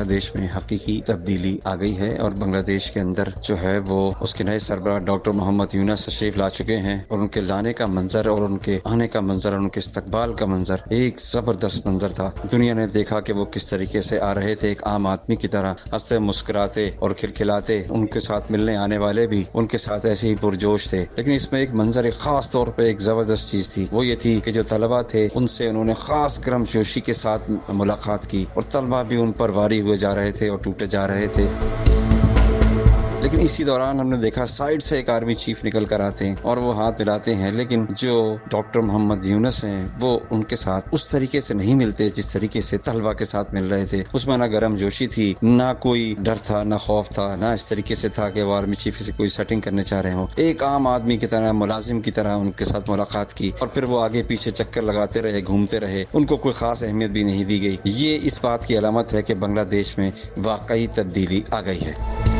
بنگلہ دیش میں حقیقی تبدیلی آ گئی ہے اور بنگلہ دیش کے اندر جو ہے وہ اس کے نئے سربراہ ڈاکٹر محمد یونس تشریف لا چکے ہیں، اور ان کے لانے کا منظر اور ان کے آنے کا منظر اور ان کے استقبال کا منظر ایک زبردست منظر تھا۔ دنیا نے دیکھا کہ وہ کس طریقے سے آ رہے تھے، ایک عام آدمی کی طرح ہنستے مسکراتے اور کھلکھلاتے، ان کے ساتھ ملنے آنے والے بھی ان کے ساتھ ایسے ہی پرجوش تھے۔ لیکن اس میں ایک منظر ایک خاص طور پہ ایک زبردست چیز تھی، وہ یہ تھی کہ جو طلبہ تھے ان سے انہوں نے خاص گرم جوشی کے ساتھ ملاقات کی، اور طلبہ بھی ان پر واری ہوئے جا رہے تھے اور ٹوٹے جا رہے تھے۔ لیکن اسی دوران ہم نے دیکھا سائیڈ سے ایک آرمی چیف نکل کر آتے ہیں اور وہ ہاتھ ملاتے ہیں، لیکن جو ڈاکٹر محمد یونس ہیں وہ ان کے ساتھ اس طریقے سے نہیں ملتے جس طریقے سے طلبہ کے ساتھ مل رہے تھے۔ اس میں نہ گرم جوشی تھی، نہ کوئی ڈر تھا، نہ خوف تھا، نہ اس طریقے سے تھا کہ وہ آرمی چیف سے کوئی سیٹنگ کرنے چاہ رہے ہوں۔ ایک عام آدمی کی طرح، ملازم کی طرح ان کے ساتھ ملاقات کی، اور پھر وہ آگے پیچھے چکر لگاتے رہے، گھومتے رہے، ان کو کوئی خاص اہمیت بھی نہیں دی گئی۔ یہ اس بات کی علامت ہے کہ بنگلہ دیش میں واقعی تبدیلی آ گئی ہے۔